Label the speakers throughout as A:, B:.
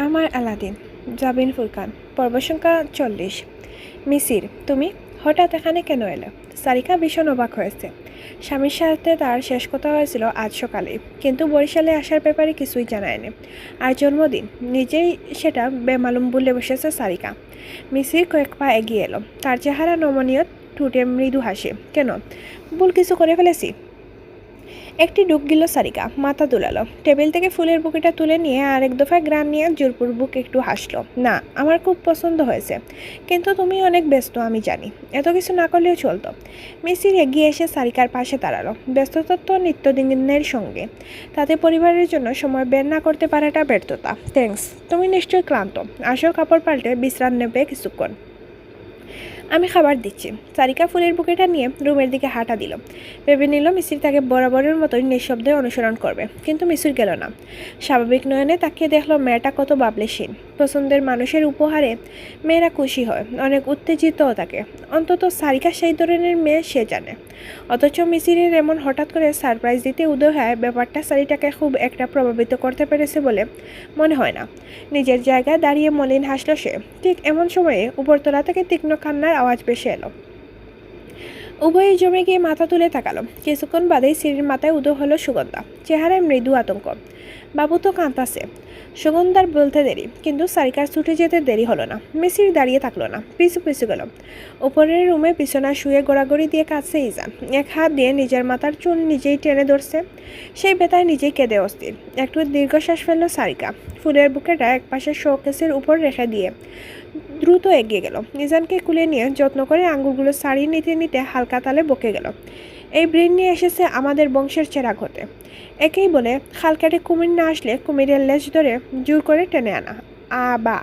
A: আমার আলাদিন জাবিন ফুরকান পর্ব সংখ্যা 40। মিসির, তুমি হঠাৎ এখানে কেন এলে? সারিকা ভীষণ অবাক হয়েছে। স্বামীর সাথে তার শেষ কথা হয়েছিল আজ সকালে, কিন্তু বরিশালে আসার ব্যাপারে কিছুই জানায়নি। আর জন্মদিন নিজেই সেটা বেমালুম বলে বসেছে সারিকা। মিসির কয়েক পা এগিয়ে এলো, তার চেহারা নমনীয়, ঠোঁটে মৃদু হাসি। কেন, ভুল কিছু করে ফেলেছি? একটি ডুব গিল সারিকা, মাথা তুলালো, টেবিল থেকে ফুলের বুকেটা তুলে নিয়ে আরেক দফা গ্রান নিয়ে জোরপূর্বক একটু হাসলো। না, আমার খুব পছন্দ হয়েছে, কিন্তু তুমি অনেক ব্যস্ত আমি জানি, এত কিছু না করলেও চলতো। মিসির এগিয়ে এসে সারিকার পাশে দাঁড়ালো। ব্যস্ততা তো নিত্যদিনের সঙ্গে, তাতে পরিবারের জন্য সময় বের না করতে পারাটা ব্যর্থতা। থ্যাঙ্কস, তুমি নিশ্চয়ই ক্লান্ত, আসো কাপড় পাল্টে বিশ্রাম নেবে কিছুক্ষণ। আমি খাবার দিচ্ছি। সারিকা ফুলের বুকেটা নিয়ে রুমের দিকে হাঁটা দিল। ভেবে নিল মিসির তাকে বরাবরের মতোই নিঃশব্দে অনুসরণ করবে, কিন্তু মিসির গেল না। স্বাভাবিক নয়নে তাকিয়ে দেখলো মেয়েটা কত বাবলেশীন। পছন্দের মানুষের উপহারে মেয়েরা খুশি হয়, অনেক উত্তেজিতও থাকে। অন্তত সারিকা সেই ধরনের মেয়ে সে জানে। অথচ মিসিরের এমন হঠাৎ করে সারপ্রাইজ দিতে উদয় হয় ব্যাপারটা সারিটাকে খুব একটা প্রভাবিত করতে পেরেছে বলে মনে হয় না। নিজের জায়গায় দাঁড়িয়ে মলিন হাসল সে। ঠিক এমন সময়ে উপরতলা থেকে তীক্ষ্ণ কান্নার আওয়াজ ভেসে এলো। উভয়ে জমে গিয়ে মাথা তুলে তাকালো। কিছুক্ষণ বাদেই সিঁড়ির মাথায় উদয় হলো সুগন্ধা, চেহারায় মৃদু আতঙ্ক। বাবু তো কাঁদতাছে। সুগন্ধার বলতে দেরি, কিন্তু সারিকার ছুটে যেতে দেরি হলো না। মিসির দাঁড়িয়ে থাকলো না, পিছু পিছু গেল। উপরের রুমে বিছানা শুয়ে গোড়াগড়ি দিয়ে কাঁদছে ইজান। এক হাত দিয়ে নিজের মাথার চুল নিজেই টেনে ধরছে। সেই বেতায় নিজেই কেঁদে অস্থির। একটু দীর্ঘশ্বাস ফেললো সারিকা। ফুলের বুকেটা একপাশে শোকেসের উপর রেখে দিয়ে দ্রুত এগিয়ে গেল। ইজানকে কুলে নিয়ে যত্ন করে আঙ্গুলগুলো ছাড়িয়ে নিতে নিতে হালকা তালে বকে গেল। এই ব্রেন নিয়ে এসেছে আমাদের বংশের চেরাগ হতে। একেই বলে খাল কেটে কুমির না আসলে কুমিরের লেজ ধরে জোর করে টেনে আনা। বা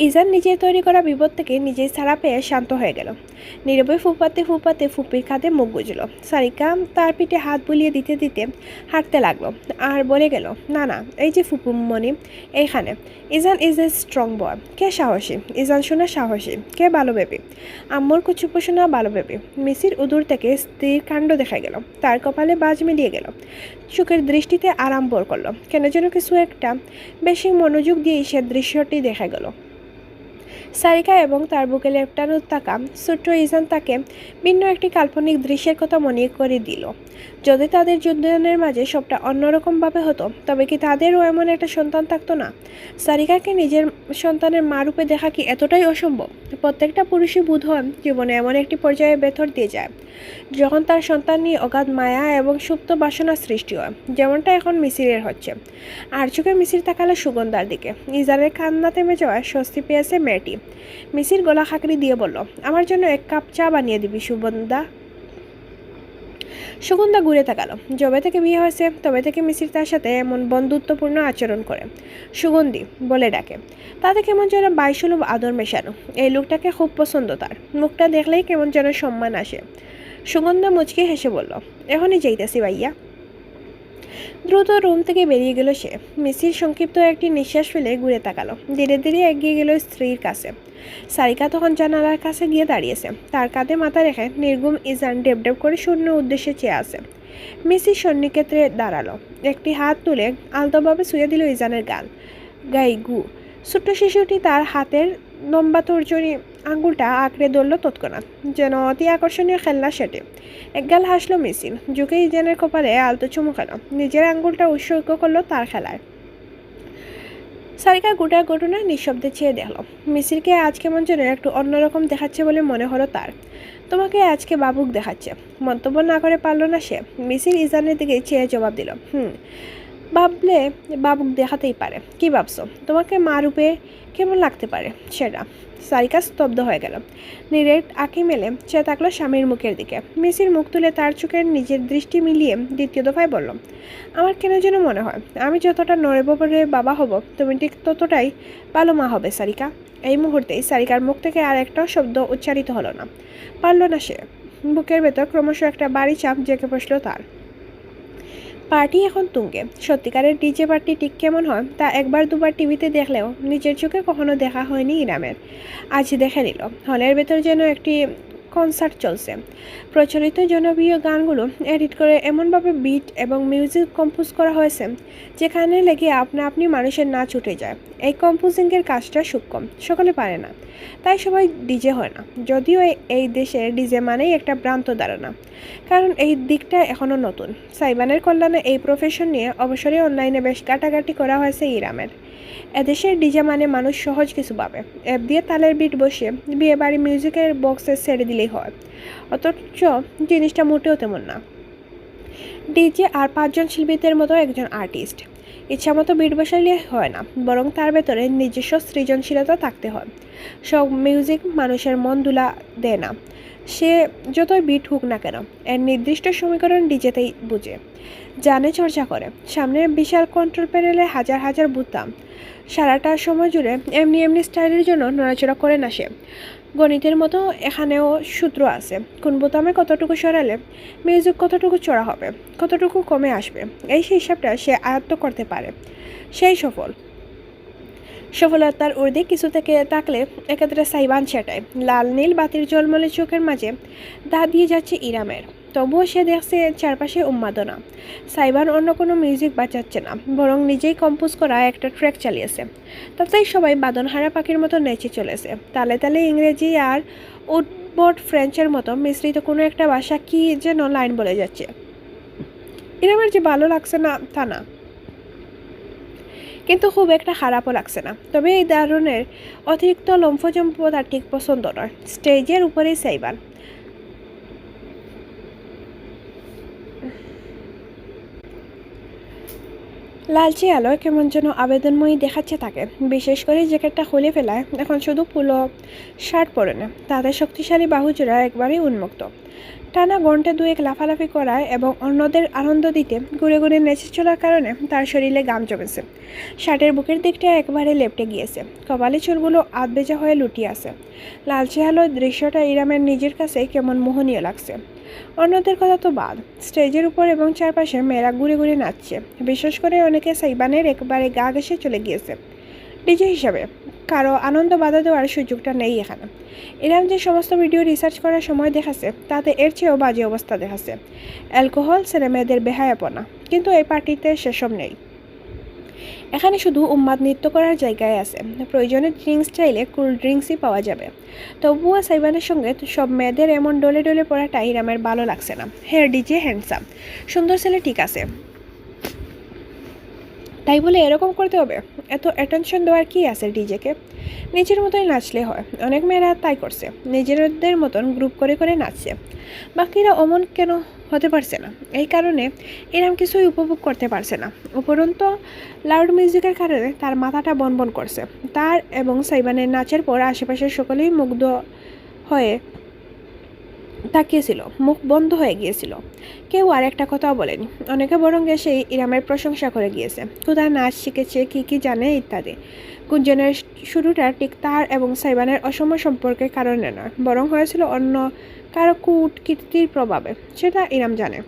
A: ইজান নিজের তৈরি করা বিপদ থেকে নিজেই ছাড়া পেয়ে শান্ত হয়ে গেল। নীরবে ফুপাতে ফুপাতে ফুপির খাতে মুখ গুজল। সারিকা তার পিঠে হাত বুলিয়ে দিতে দিতে হাঁটতে লাগলো আর বলে গেল, না না, এই যে ফুপুমণি এইখানে। ইজান ইজ এ স্ট্রং বয়। কে সাহসী? ইজান শোনা সাহসী। কে ভালো ভেবে? আম্মুর কুচুপো শোনা ভালো ভেবে। মিসির উদূর থেকে স্থির কাণ্ড দেখা গেল। তার কপালে বাজ মিলিয়ে গেল। চোখের দৃষ্টিতে আরাম বোর করলো। কেন যেন কিছু একটা বেশি মনোযোগ দিয়েই সে দৃশ্যটি দেখা গেল। সারিকা এবং তার বুকে লেপটানো থাকা ছোট্ট ইজান তাকে ভিন্ন একটি কাল্পনিক দৃশ্যের কথা মনে করে দিল। যদি তাদের যুদ্ধনের মাঝে সবটা অন্যরকমভাবে হতো, তবে কি তাদেরও এমন একটা সন্তান থাকতো না? সারিকাকে নিজের সন্তানের মা রূপে দেখা কি এতটাই অসম্ভব? প্রত্যেকটা পুরুষই বোধ হয় জীবনে এমন একটি পর্যায়ে ভেতর দিয়ে যায় যখন তার সন্তান নিয়ে অগাধ মায়া এবং সুপ্ত বাসনা সৃষ্টি হয়, যেমনটা এখন মিসিরের হচ্ছে। আর চোখে মিসির তাকালো সুগন্ধার দিকে। ইজানের কান্না থেমে যাওয়ায় স্বস্তি পেয়েছে মেয়েটি। মিসির গলা খাকড়ি দিয়ে বলল, আমার জন্য এক কাপ চা বানিয়ে দিবি সুগন্ধা। সুগন্ধা ঘুরে তাকালো। যবে থেকে বিয়ে হয়েছে তবে থেকে মিসির তার সাথে এমন বন্ধুত্বপূর্ণ আচরণ করে। সুগন্ধি বলে ডাকে। তাতে কেমন যেন বাইসুলভ আদর মেশানো। এই লোকটাকে খুব পছন্দ তার। মুখটা দেখলেই কেমন যেন সম্মান আসে। সুগন্ধা মুচকে হেসে বলল, এখনই যাইতেছি ভাইয়া। দ্রুত রুম থেকে বেরিয়ে গেল সে। মিসির সংক্ষিপ্ত একটি নিঃশ্বাস ফেলে ঘুরে তাকালো। ধীরে ধীরে এগিয়ে গেল স্ত্রীর কাছে। সারিকা তখন জানালার কাছে গিয়ে দাঁড়িয়েছে। তার কাঁধে মাথা রেখে নির্গুম ইজান ডেব ডেব করে শূন্য উদ্দেশ্যে চেয়ে আছে। মিসির সন্নিক্ষেত্রে দাঁড়ালো। একটি হাত তুলে আলতোভাবে ছুঁয়ে দিল ইজানের গাই গু। ছোট্ট শিশুটি তার হাতের লম্বা তর্জনী আঙ্গুলটা আঁকড়ে ধরল তৎক্ষণাৎ, যেন অতি আকর্ষণীয় খেলনা সেটে। একগাল হাসলো মিসির, ঝুঁকে ইজানের কপালে আলতো চুমু খেল। নিজের আঙ্গুলটা উৎসর্গ করলো তার খেলায়। সারিকা গোটা ঘটনা নিঃশব্দে চেয়ে দেখল। মিসিরকে আজ কেমন যেন একটু অন্যরকম দেখাচ্ছে বলে মনে হলো তার। তোমাকে আজকে বাবুক দেখাচ্ছে। মন্তব্য না করে পারল না সে। মিসির ইজানের দিকে চেয়ে জবাব দিল, ভাবলে বাবুক দেখাতেই পারে। কি ভাবছো? তোমাকে মা রূপে কেমন লাগতে পারে সেটা। সারিকা স্তব্ধ হয়ে গেল। নিরেট আঁকি মেলে সে তাকলো স্বামীর মুখের দিকে। মিসির মুখ তুলে তার চোখের নিজের দৃষ্টি মিলিয়ে দ্বিতীয় দফায় বলল, আমার কেন যেন মনে হয় আমি যতটা নড়ে বাবা হব তুমি ঠিক ততটাই ভালো মা হবে সারিকা। এই মুহূর্তেই সারিকার মুখ থেকে আর একটাও শব্দ উচ্চারিত হলো না। পারল না সে। বুকের ভেতর ক্রমশ একটা বাড়ি চাপ জেঁকে বসল তার। পার্টি এখন তুঙ্গে। সত্যিকারের ডিজে পার্টি ঠিক কেমন হয় তা একবার দুবার টিভিতে দেখলেও নিজের চোখে কখনো দেখা হয়নি ইরামের। আজ দেখে নিল। হলের ভেতর যেন একটি কনসার্ট চলছে। প্রচলিত জনপ্রিয় গানগুলো এডিট করে এমনভাবে বিট এবং মিউজিক কম্পোজ করা হয়েছে যেখানে লেগে আপনি মানুষের নাচ উঠে যায়। এই কম্পোজিংয়ের কাজটা সূক্ষ্ম, সকলে পারে না, তাই সবাই ডিজে হয় না। যদিও এই দেশে ডিজে মানেই একটা ভ্রান্ত ধারণা, কারণ এই দিকটা এখনও নতুন। সাইবানের কল্যাণে এই প্রফেশন নিয়ে অবসরে অনলাইনে বেশ ঘাটাঘাটি করা হয়েছে ইরামের। এদেশের ডিজে মানে মানুষ সহজ কিছু পাবে, অ্যাপ দিয়ে তালের বিট বসিয়ে বিয়ে বাড়ি মিউজিকের বক্সে ছেড়ে দিলেই হয়, অথচ জিনিসটা মোটেও তেমন না। ডিজে আর 5 জন শিল্পীদের মতো একজন আর্টিস্ট ইচ্ছামতো বিট বসাইলে হয় না, বরং তার ভেতরে নিজস্ব সৃজনশীলতা থাকতে হয়। সব মিউজিক মানুষের মন দুলা দেয় না, সে যতই বিট হোক না কেন। এর নির্দিষ্ট সমীকরণ ডিজেতেই বুঝে, জানে, চর্চা করে। সামনে বিশাল কন্ট্রোল প্যানেলে হাজার হাজার বোতাম, সারাটা সময় জুড়ে এমনি এমনি স্টাইলের জন্য নড়াচড়া করে না সে। গণিতের মতো এখানেও সূত্র আছে, কোন বোতামে কতটুকু সরালে মিউজিক কতটুকু চড়া হবে, কতটুকু কমে আসবে। এই হিসাবটা সে আয়ত্ত করতে পারে, সেই সফলতার ঊর্ধ্বে কিছু থেকে থাকলে এক্ষেত্রে সাইবান সেটাই। লাল নীল বাতির জলমলে চোখের মাঝে দা দিয়ে যাচ্ছে ইরামের, তবুও সে দেখছে চারপাশে উন্মাদনা। সাইবান অন্য কোনো মিউজিক বাজাচ্ছে না, বরং নিজেই কম্পোজ করা একটা ট্র্যাক চালিয়েছে। তাতেই সবাই বাদনহারা পাখির মতো নেচে চলেছে, তালে তালে ইংরেজি আর উদ্ভট ফ্রেঞ্চের মতো মিশ্রিত কোনো একটা ভাষা কি যেন লাইন বলে যাচ্ছে। ইরামের যে ভালো লাগছে না তা না, কিন্তু খুব একটা খারাপও লাগছে না। তবে এই ধরনের অতিরিক্ত লম্ফজম্প তার ঠিক পছন্দ নয়। স্টেজের উপরেই সাইবান, লালচে আলোয় কেমন যেন আবেদনময়ী দেখাচ্ছে তাকে। বিশেষ করে জ্যাকেটটা খুলে ফেলায় এখন শুধু পুলো শার্ট পরে না, তাদের শক্তিশালী বাহুজোড়া একবারেই উন্মুক্ত। টানা ঘন্টা দুয়েক লাফালাফি করায় এবং অন্যদের আনন্দ দিতে ঘুরে ঘুরে নেচে চলার কারণে তার শরীরে ঘাম জমেছে। শার্টের বুকের দিকটা একবারে লেপটে গিয়েছে, কপালে চুলগুলো আধভেজা হয়ে লুটিয়ে আছে। লালচে আলোয় দৃশ্যটা ইরামের নিজের কাছে কেমন মোহনীয় লাগছে। অন্যদের কথা তো বাদ, স্টেজের উপর এবং চারপাশে মেয়েরা ঘুরে ঘুরে নাচছে। বিশেষ করে অনেকে সাইবানের একবারে গা ঘেঁষে চলে গিয়েছে। ডিজে হিসাবে কারো আনন্দ বাধা দেওয়ার সুযোগটা নেই এখানে। ইরাম যে সমস্ত ভিডিও রিসার্চ করার সময় দেখাচ্ছে তাতে এর চেয়েও বাজে অবস্থা দেখাচ্ছে। অ্যালকোহল, ছেলেমেয়েদের বেহায়াপনা, কিন্তু এই পার্টিতে সেসব নেই। এখানে শুধু উন্মাদ নৃত্য করার জায়গায় আছে, প্রয়োজনে ড্রিঙ্কস চাইলে কুল ড্রিঙ্কসই পাওয়া যাবে। তবুও সাইবানের সঙ্গে সব মেয়েদের এমন ডলে ডলে পড়াটা ইরামের ভালো লাগছে না। হেয়ার ডিজে হ্যান্ডসাম, সুন্দর ছেলে ঠিক আছে, তাই বলে এরকম করতে হবে? এত অ্যাটেনশন দেওয়ার কি আছে ডিজেকে? নিজের মতোই নাচলে হয়। অনেক মেয়েরা তাই করছে, নিজেদের মতন গ্রুপ করে করে নাচছে। বাকিরা অমন কেন হতে পারছে না? এই কারণে এরম কিছুই উপভোগ করতে পারছে না। উপরন্ত লাউড মিউজিকের কারণে তার মাথাটা বনবন করছে। তার এবং সাইবানের নাচের পর আশেপাশের সকলেই মুগ্ধ হয়ে তাকিয়েছিল, মুখ বন্ধ হয়ে গিয়েছিল। কেউ আর একটা কথাও বলেনি। অনেকে বরং এসে ইরামের প্রশংসা করে গিয়েছে, কোথায় নাচ শিখেছে, কি জানে ইত্যাদি। গুঞ্জনের শুরুটা ঠিক তার এবং সাইবানের অসম সম্পর্কের কারণে নয়, বরং হয়েছিল অন্য কারো কূটকীর্তির প্রভাবে। সেটা ইরাম জানে।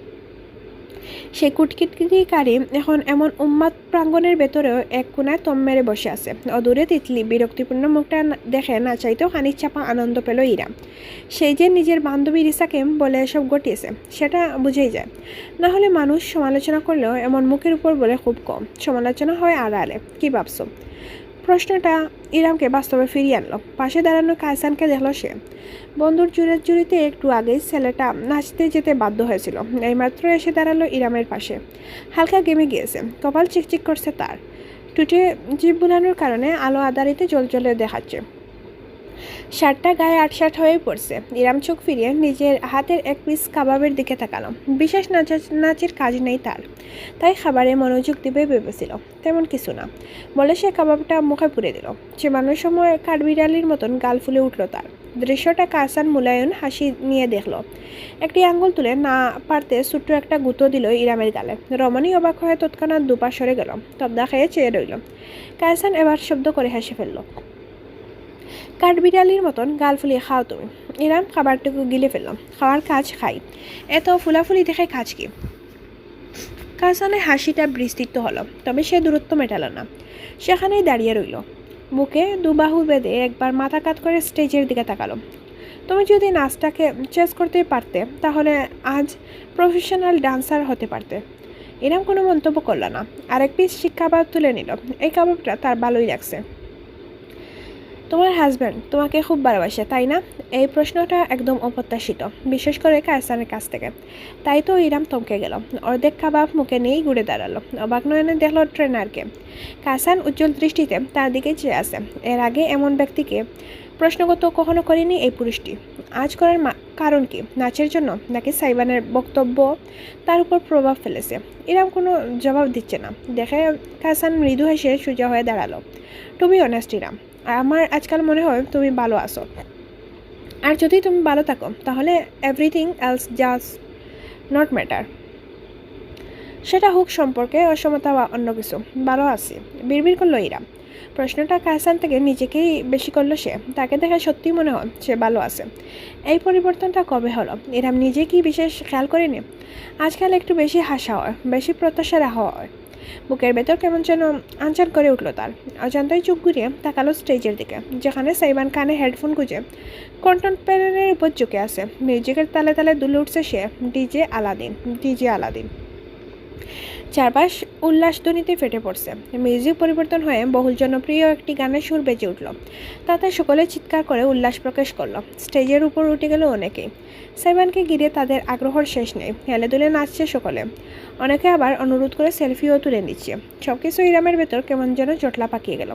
A: সেই কূটকীর্তিকারী এখন এমন উন্মাদ প্রাঙ্গণের ভেতরেও এক কোনায় তম মেরে বসে আছে। অদূরে তিতলি বিরক্তিপূর্ণ মুখটা দেখে না চাইতেও খানিক চাপা আনন্দ পেল ইরাম। সেই যে নিজের বান্ধবী রিসাকে বলে এসব ঘটিয়েছে সেটা বুঝেই যায়। না হলে মানুষ সমালোচনা করলেও এমন মুখের উপর বলে খুব কম, সমালোচনা হয় আড়ালে। কি ভাবছো? প্রশ্নটা ইরামকে বাস্তবে ফিরিয়ে আনলো। পাশে দাঁড়ানো কায়সানকে দেখলো সে। বন্ধুর জুড়িতে একটু আগেই ছেলেটা নাচতে যেতে বাধ্য হয়েছিল, এইমাত্র এসে দাঁড়ালো ইরামের পাশে। হালকা গেমে গিয়েছে, কপাল চিকচিক করছে তার। টুটে জিভ বুলানোর কারণে আলো আদারিতে জ্বলে দেখাচ্ছে। শার্টটা গায়ে আটসাট হয়ে পড়ছে। ইরাম চোখ ফিরিয়ে নিজের হাতের এক পিস কাবাবের দিকে তাকালো। বিশেষ নাচের কাজ নেই তার, তাই খাবারে মনোযোগ দিবে ভেবেছিল। তেমন কিছু না বলে সে কাবাবটা মুখে পুরে দিল। চেবানোর সময় কাঠবিড়ালির মতন গাল ফুলে উঠল তার। দৃশ্যটা কাসান মূল্যায়ন হাসি নিয়ে দেখল। একটি আঙ্গুল তুলে না পারতে ছোট্ট একটা গুঁতো দিল ইরামের গালে। রমণী অবাক হয়ে তৎক্ষণাৎ দুপা সরে গেল, তবদা খেয়ে চেয়ে রইল। কায়সান এবার শব্দ করে হেসে ফেলল। কাঠবিড়ালির মতন গাল ফুলিয়ে খাও তুমি। ইরাম খাবারটুকু গিলে ফেললাম। খাওয়ার কাজ খাই, এত ফুলাফুলি দেখে কাজ কি? কাসানের হাসিটা বিস্তৃত হলো, তবে সে দূরত্ব মেটালো না, সেখানেই দাঁড়িয়ে রইল। বুকে দুবাহু বেঁধে একবার মাথা কাত করে স্টেজের দিকে তাকালো। তুমি যদি নাচটাকে চেস করতেই পারতে তাহলে আজ প্রফেশনাল ডান্সার হতে পারতে। ইরাম কোনো মন্তব্য করল না, আরেক পিস শিক কাবাব তুলে নিল। এই কাবাবটা তার ভালোই লাগছে। তোমার হাজব্যান্ড তোমাকে খুব ভালোবাসে তাই না? এই প্রশ্নটা একদম অপ্রত্যাশিত, বিশেষ করে কায়সানের কাছ থেকে। তাই তো ইরাম থমকে গেল, অর্ধেক কাবাব মুখে নিয়েই ঘুরে দাঁড়ালো। অবাক নয়নে দেখলো ট্রেনারকে। কায়সান উজ্জ্বল দৃষ্টিতে তার দিকে চেয়ে আছে। এর আগে এমন ব্যক্তিকে প্রশ্নগত কখনো করেনি এই পুরুষটি। আজ করার কারণ কি? নাচের জন্য নাকি সাইবানের বক্তব্য তার উপর প্রভাব ফেলেছে? ইরাম কোনো জবাব দিচ্ছে না। দেখে কায়সান মৃদু হেসে সোজা হয়ে দাঁড়ালো। টু বি অনেস্ট ইরাম, আমার আজকাল মনে হয় তুমি ভালো আছো, আর যদি তুমি ভালো থাকো তাহলে everything else just not matter. সেটা হোক সম্পর্কে অসমতা বা অন্য কিছু। ভালো আছি, বিড়বিড় করলো ইরাম। প্রশ্নটা কায়সান থেকে নিজেকেই বেশি করলো সে। তাকে দেখে সত্যিই মনে হয় সে ভালো আছে। এই পরিবর্তনটা কবে হলো? ইরাম নিজে কি বিশেষ খেয়াল করেনি? আজকাল একটু বেশি হাসা হয়, বেশি প্রত্যাশা রাখা হয়। বুকের ভেতর কেমন যেন আনচান করে উঠলো তার। অজান্তায় চোখ ঘুরিয়ে তাকালো স্টেজের দিকে, যেখানে সাইবান কানে হেডফোন গুঁজে কন্ট্রোল প্যানেলের উপর ঝুঁকে আছে। মিউজিকের তালে তালে দুলে উঠছে সে। DJ Aladdin. চারপাশ উল্লাসধ্বনিতে ফেটে পড়ছে। মিউজিক পরিবর্তন হয়ে বহুল জনপ্রিয় একটি গানের সুর বেজে উঠল। তাতে সকলে চিৎকার করে উল্লাস প্রকাশ করলো। স্টেজের উপর উঠে গেল অনেকেই। সাইবানকে ঘিরে তাদের আগ্রহের শেষ নেই। হেলে দুলে নাচছে সকলে। অনেকে আবার অনুরোধ করে সেলফিও তুলে নিচ্ছে। সব কিছু ইরামের ভেতর কেমন যেন জটলা পাকিয়ে গেল।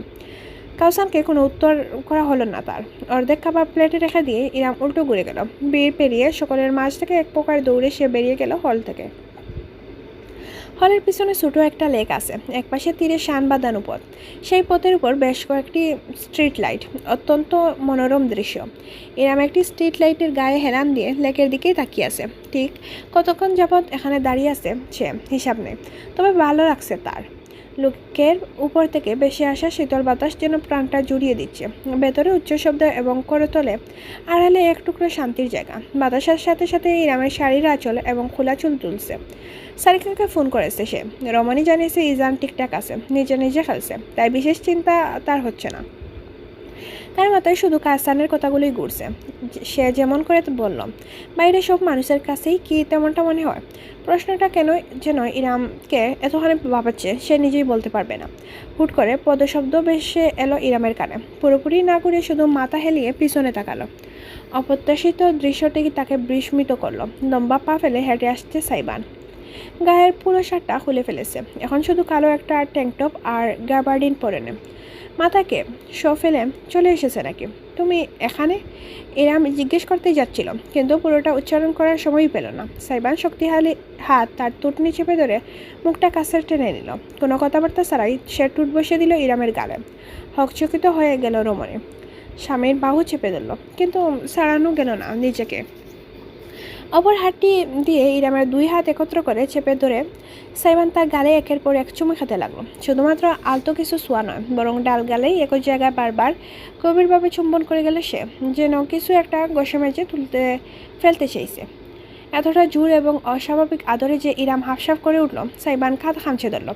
A: কাউসানকে কোনো উত্তর করা হলো না তার। অর্ধেক কাবাব প্লেটে রেখে দিয়ে ইরাম উল্টো ঘুরে গেল। ভিড় পেরিয়ে সকলের মাঝ থেকে এক প্রকার দৌড়ে সে বেরিয়ে গেল হল থেকে। হলের পিছনে ছোটো একটা লেক আছে, একপাশে তীরে শান বাঁধানো পথ। সেই পথের উপর বেশ কয়েকটি স্ট্রিট লাইট, অত্যন্ত মনোরম দৃশ্য। এরম একটি স্ট্রিট লাইটের গায়ে হেলান দিয়ে লেকের দিকেই তাকিয়ে আছে। ঠিক কতক্ষণ যাবৎ এখানে দাঁড়িয়ে আছে সে হিসাব নেই, তবে ভালো লাগছে তার। লোকের উপর থেকে বেশি আসা শীতল বাতাস যেন প্রাণটা জুড়িয়ে দিচ্ছে। ভেতরে উচ্চ শব্দ এবং করতলে আড়ালে এক টুকরো শান্তির জায়গা। বাতাসের সাথে সাথে ইরামের শাড়ির আঁচল এবং খোলা চুল তুলছে। সারিকাকে ফোন করেছে সে। রমণী জানিয়েছে ইজান ঠিকঠাক আছে, নিজে নিজে খেলছে, তাই বিশেষ চিন্তা তার হচ্ছে না। তার মাথায় শুধু কায়সানের কথাগুলোই ঘুরছে। সে যেমন করে বলল, বাইরে সব মানুষের কাছেই কি তেমনটা মনে হয়? প্রশ্নটা কেন যেন ইরামকে এতখানি ভাবাচ্ছে সে নিজেই বলতে পারবে না। হুট করে পদশব্দ ভেসে এলো ইরামের কানে। পুরোপুরি না করে শুধু মাথা হেলিয়ে পিছনে তাকালো। অপ্রত্যাশিত দৃশ্যটি তাকে বিস্মিত করলো। লম্বা পা ফেলে হেঁটে আসছে সাইবান। গায়ের পুরো শার্টটা খুলে ফেলেছে, এখন শুধু কালো একটা ট্যাঙ্কটপ আর গাবার্ডিন পরে নে। মাথাকে শো ফেলে চলে এসেছে নাকি? তুমি এখানে? এরাম জিজ্ঞেস করতেই যাচ্ছিল, কিন্তু পুরোটা উচ্চারণ করার সময়ই পেল না। সাইবান শক্তিশালী হাত তার টুটনি চেপে ধরে মুখটা কাছে টেনে নিল। কোনো কথাবার্তা ছাড়াই সে টুট বসিয়ে দিল ইরামের গালে। হকচকিত হয়ে গেল রমণী। স্বামীর বাহু চেপে ধরল, কিন্তু ছাড়ানো গেল না নিজেকে। অপর হাতটি দিয়ে ইরামের দুই হাত একত্র করে চেপে ধরে সাইবান তার গালে একের পর এক চুমু খেতে লাগলো। শুধুমাত্র আলতো কিছু ছোঁয়া নয়, বরং ডাল গালেই একই জায়গায় বারবার গভীরভাবে চুম্বন করে গেল সে, যেন কিছু একটা গোসা মেজে ফেলতে চাইছে। এতটা জোর এবং অস্বাভাবিক আদরে যে ইরাম হাফসাফ করে উঠল। সাইবান খাত খামছে ধরল।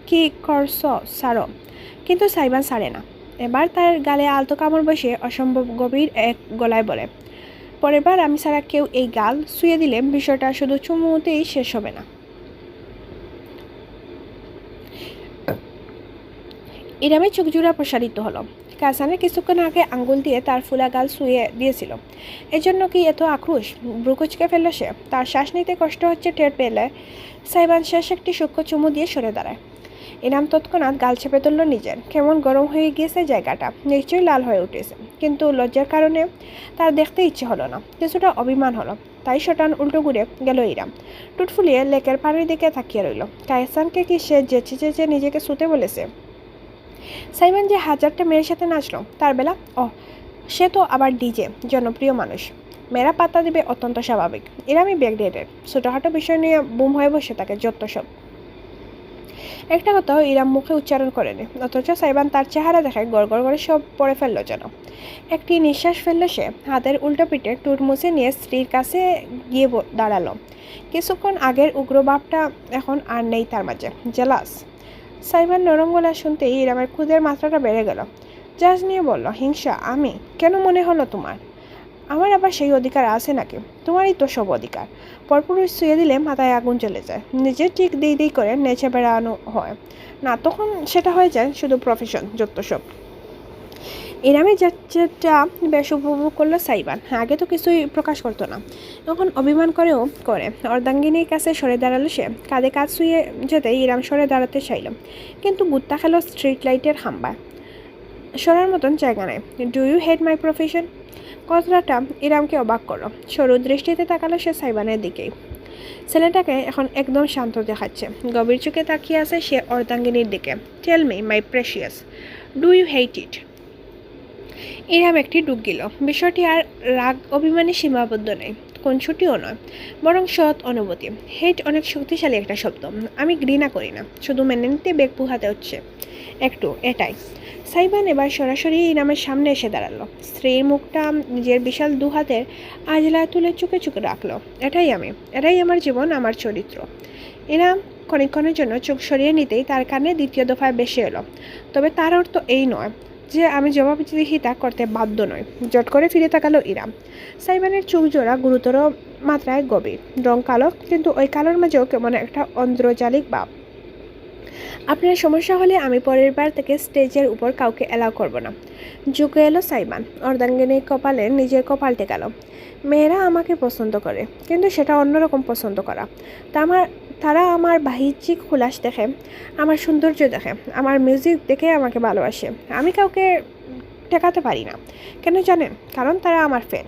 A: কি করছ সারো? কিন্তু সাইবান ছাড়ে না। এবার তার গালে আলতো কামড় বসে অসম্ভব গভীর এক গলায় বলে, পরের বার আমি ছাড়া কেউ এই গাল শুয়ে দিলে বিষয়টা শুধু চুমুতেই শেষ হবে না। ইরামের চোখ জোড়া প্রসারিত হলো। কাসানের কিছুক্ষণ আগে আঙ্গুল দিয়ে তার ফুলা গাল শুয়ে দিয়েছিল, এজন্য কি এত আক্রোশ? ব্রুকুচকে ফেলল সে। তার শ্বাস নিতে কষ্ট হচ্ছে টের পেলে সাইবান শেষ একটি সূক্ষ্ম চুমু দিয়ে সরে দাঁড়ায়। ইনাম তৎক্ষণাৎ গাল চেপে তুলল নিজের। কেমন গরম হয়ে গিয়েছে জায়গাটা, নিশ্চয়ই লাল হয়ে উঠেছে, কিন্তু লজ্জার কারণে তার দেখতে ইচ্ছে হলো না, কিছুটা অভিমান হলো। তাই শটান উল্টো ঘুরে গেল ইরাম। টুট ফুলিয়ে লেকের পানির দিকে তাকিয়ে রইল। কায়সানকে কি সে যেচে যেচে নিজেকে শুতে বলেছে? সাইবান যে হাজারটা মেয়ের সাথে নাচলো তার বেলা, সে তো আবার ডিজে, জনপ্রিয় মানুষ, মেয়েরা পাত্তা দেবে অত্যন্ত স্বাভাবিক। ইরামই ব্যাকডেটেড, ছোটোখাটো বিষয় নিয়ে বুম হয়ে বসে থাকে যত সব। একটা কথাও ইরাম মুখে উচ্চারণ করেনি, অথচ সাইবান তার চেহারা দেখায় গড়গড় করে সব পড়ে ফেললো যেন। একটি নিঃশ্বাস ফেললো সে। হাতের উল্টো পিঠে টুট মুছে নিয়ে স্ত্রীর কাছে গিয়ে দাঁড়ালো। কিছুক্ষণ আগের উগ্রভাবটা এখন আর নেই তার মাঝে। জেলাস। সাইবান নরম গলা শুনতেই ইরামের ক্ষুদের মাত্রাটা বেড়ে গেল। জাজ নিয়ে বলল, হিংসা? আমি? কেন মনে হলো তোমার? আমার আবার সেই অধিকার আছে নাকি? তোমারই তো সব অধিকার। পরপুরুষ শুয়ে দিলে মাথায় আগুন চলে যায়, নিজে ঠিক দেই করে নেচে বেড়ানো হয় না, তখন সেটা হয়ে যায় শুধু প্রফেশন, যত সব। ইরামের যাত্রাটা বেশ উপভোগ করলো সাইবান। আগে তো কিছুই প্রকাশ করতো না, এখন অভিমান করেও করে। অর্ধাঙ্গিনীর কাছে সরে দাঁড়ালো সে, কাঁধে কাজ শুয়ে যেতে ইরাম সরে দাঁড়াতে চাইল, কিন্তু গুত্তা খেলো স্ট্রিট লাইটের হাম্বা, সরার মতন জায়গা নেই। Do you hate my profession? কথাটা ইরামকে অবাক করলো। সরু দৃষ্টিতে তাকালো সে সাইবানের দিকেই। ছেলেটাকে এখন একদম শান্ত দেখাচ্ছে, গভীর চোখে তাকিয়ে আছে সে অর্ধাঙ্গিনীর দিকে। Tell me my precious, do you hate it? Iram একটি ডুব গেল। বিষয়টি আর রাগ অভিমানে সীমাবদ্ধ নেই, কোন ছুটিও নয়, বরং সৎ অনুভূতি। হেট অনেক শক্তিশালী একটা শব্দ, আমি ঘৃণা করি না, শুধু মেনে নিতে বেগ পুহাতে হচ্ছে একটু, এটাই। সাইবান এবার সরাসরি ইরামের সামনে এসে দাঁড়ালো, স্ত্রীর মুখটা নিজের বিশাল দু হাতের আজলা তুলে চুকে চুকে রাখলো। এটাই আমি, এটাই আমার জীবন, আমার চরিত্র। ইরাম ক্ষণিক্ষণের জন্য চোখ সরিয়ে নিতেই তার কানে দ্বিতীয় দফায় বেশি এলো। তবে তার অর্থ এই নয় যে আমি জবাবদিহিতা করতে বাধ্য নই। জট করে ফিরে তাকালো ইরাম। সাইবানের চোখ জোড়া গুরুতর মাত্রায় গভীর, রং কালো, কিন্তু ওই কালোর মাঝেও কেমন একটা অন্দ্রজালিক ভাব। আপনার সমস্যা হলে আমি পরের বার থেকে স্টেজের উপর কাউকে অ্যালাউ করব না। ঝুঁকে এলো সাইবান, অর্ধাঙ্গিনী কপালে নিজের কপাল টেকালো। মেয়েরা আমাকে পছন্দ করে, কিন্তু সেটা অন্যরকম পছন্দ করা। তারা আমার বাহ্যিক হুলাস দেখে, আমার সৌন্দর্য দেখে, আমার মিউজিক দেখে আমাকে ভালোবাসে। আমি কাউকে ঠেকাতে পারি না। কেন জানেন? কারণ তারা আমার ফ্যান।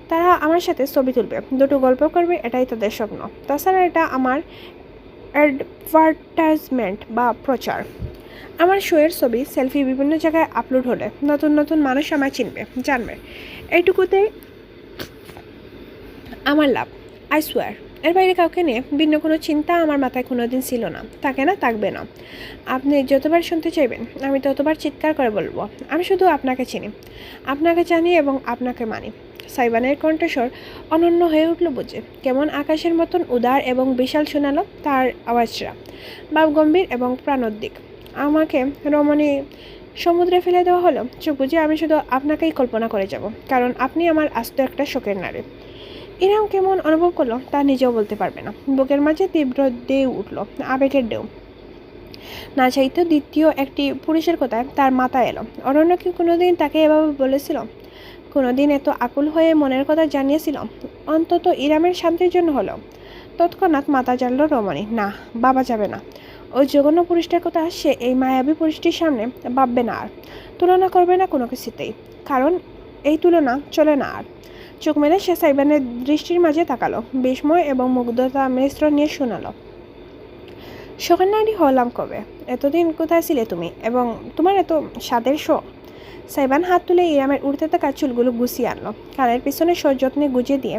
A: তারা আমার সাথে ছবি তুলবে, দুটো গল্প করবে, এটাই তাদের স্বপ্ন। তাছাড়া এটা আমার অ্যাডভার্টাইজমেন্ট বা প্রচার। আমার শোয়ের ছবি, সেলফি বিভিন্ন জায়গায় আপলোড হলে নতুন নতুন মানুষ আমায় চিনবে, জানবে। এইটুকুতে আমার লাভ, আই সোয়ার। এর বাইরে কাউকে নিয়ে ভিন্ন কোনো চিন্তা আমার মাথায় কোনোদিন ছিল না, থাকে না, থাকবে না। আপনি যতবার শুনতে চাইবেন আমি ততবার চিৎকার করে বলবো, আমি শুধু আপনাকে চিনি, আপনাকে জানি এবং আপনাকে মানি। সাইবানের কণ্ঠস্বর অনন্য হয়ে উঠল বুঝে, কেমন আকাশের মতন উদার এবং বিশাল শোনালো তার আওয়াজটা, ভাব গম্ভীর এবং প্রাণোদ্দিক। আমাকে রমণী সমুদ্রে ফেলে দেওয়া হলো, চোখ বুঝে আমি শুধু আপনাকেই কল্পনা করে যাব, কারণ আপনি আমার আস্ত একটা শোকের নারী। ইরাম কেমন অনুভব করলো তা নিজেও বলতে পারবে না। বুকের মাঝে তীব্র ঢেউ উঠল, আবেগের ঢেউ। না চাইতেও দ্বিতীয় একটি পুরুষের কথায় তার মাথায় এলো। অরণ্য কি কোনোদিন তাকে এভাবে বলেছিল? কোনোদিন এত আকুল হয়ে মনের কথা জানিয়েছিল? অন্তত ইরামের শান্তির জন্য হলো। তৎক্ষণাৎ মাথা জানল রমণী, না, বাবা যাবে না। ওই জঘন্য পুরুষটার কথা সে এই মায়াবী পুরুষটির সামনে ভাববে না, আর তুলনা করবে না কোনো কিছুতেই, কারণ এই তুলনা চলে না আর। চোখ মেলে সে সাইবানের দৃষ্টির মাঝে তাকালো, বিস্ময় এবং মুগ্ধতা মিশ্র নিয়ে শোনালো, শোকের নারী হলাম কবে? এতদিন কোথায় ছিলে তুমি, এবং তোমার এত স্বাদের শো? সাইবান হাত তুলে ইরামের উড়তে থাকা চুলগুলো গুছিয়ে আনলো, কানের পিছনে সযত্নে গুজিয়ে দিয়ে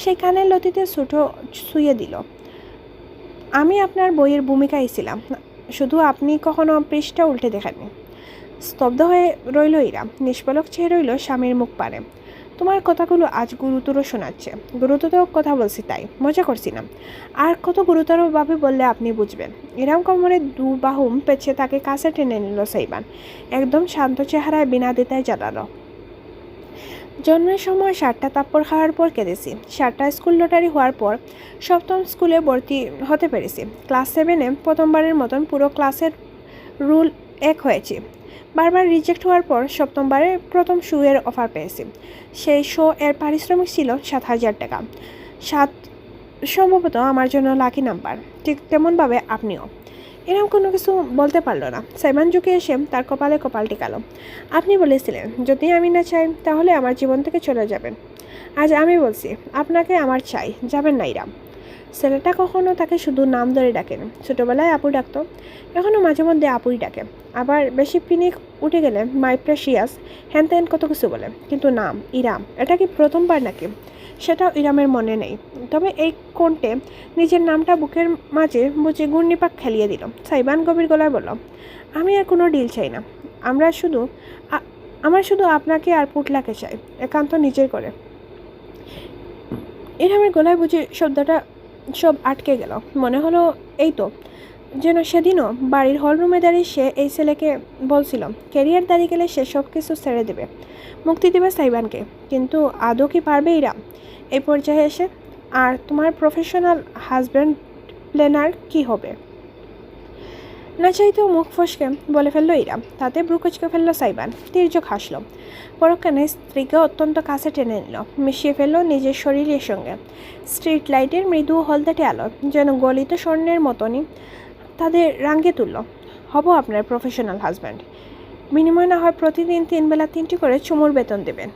A: সেই কানের লতিতে ছোটো শুয়ে দিল। আমি আপনার বইয়ের ভূমিকায় ছিলাম, শুধু আপনি কখনো পৃষ্ঠা উল্টে দেখেননি। স্তব্ধ হয়ে রইল ইরাম, নিষ্পলক চেয়ে রইল স্বামীর মুখ পানে। তোমার কথাগুলো আজ গুরুতর শোনাচ্ছে। গুরুতর কথা বলছি তাই, মজা করছি না। আর কত গুরুতরভাবে বললে আপনি বুঝবেন। ইরাম কোমরে দু বাহু পেঁচে তাকে কাছে টেনে নিল সাইবান, একদম শান্ত চেহারায় বিনা দিতায় জানালো, জন্মের সময় 7টা তাপ্পর খাওয়ার পর কেঁদেছি। 7টা স্কুল লটারি হওয়ার পর 7ম স্কুলে ভর্তি হতে পেরেছি। ক্লাস 7-এ প্রথমবারের মতন পুরো ক্লাসের রুল 1 হয়েছি। বারবার রিজেক্ট হওয়ার পর 7মবারে প্রথম শো-এর অফার পেয়েছি। সেই শো এর পারিশ্রমিক ছিল 7,000 টাকা। 7 সম্ভবত আমার জন্য লাকি নাম্বার, ঠিক তেমনভাবে আপনিও। এরকম কোনো কিছু বলতে পারলো না। সাইবান ঝুঁকে এসে তার কপালে কপাল টিকালো। আপনি বলেছিলেন যদি আমি না চাই তাহলে আমার জীবন থেকে চলে যাবেন। আজ আমি বলছি আপনাকে আমার চাই, যাবেন না ইরাম। ছেলেটা কখনো তাকে শুধু নাম ধরে ডাকেন, ছোটোবেলায় আপু ডাকতো, এখনও মাঝে মধ্যে আপুই ডাকে। আবার বেশি পিনিক উঠে গেলে মাই প্রেশিয়াস হ্যান ত্যান কত কিছু বলে, কিন্তু নাম ইরাম, এটা কি প্রথমবার নাকি? সেটাও ইরামের মনে নেই। তবে এই কোণটে নিজের নামটা বুকের মাঝে বুঝে ঘূর্ণিপাক খেলিয়ে দিল। সাইবান গভীর গলায় বলল, আমি আর কোনো ডিল চাই না, আমার শুধু আপনাকে আর পুটলাকে চাই, একান্ত নিজের করে। ইরামের গলায় বুঝে শব্দটা সব আটকে গেল। মনে হলো এই তো যেন সেদিনও বাড়ির হলরুমে দাঁড়িয়ে সে এই ছেলেকে বলছিল ক্যারিয়ার দাঁড়িয়ে গেলে সে সব কিছু ছেড়ে দেবে, মুক্তি দেবে সাইবানকে। কিন্তু আদৌ কি পারবে ইরা এই পর্যায়ে এসে? আর তোমার প্রফেশনাল হাজব্যান্ড প্ল্যানার কি হবে? না চাইতেও মুখ ফসকে বলে ফেললো ইরা। তাতে ব্রুকুচকে ফেললো সাইবান। তির্যক হাসলো। পরক্ষণে স্ত্রীকে অত্যন্ত কাছে টেনে নিল, মিশিয়ে ফেললো নিজের শরীরের সঙ্গে। স্ট্রিট লাইটের মৃদু হলদেটে আলো যেন গলিত স্বর্ণের মতনই তাদের রাঙিয়ে তুলল। হব আপনার প্রফেশনাল হাজব্যান্ড। বিনিময় না হয় প্রতিদিন 3 বেলা 3টি করে চুমুর বেতন দেবেন।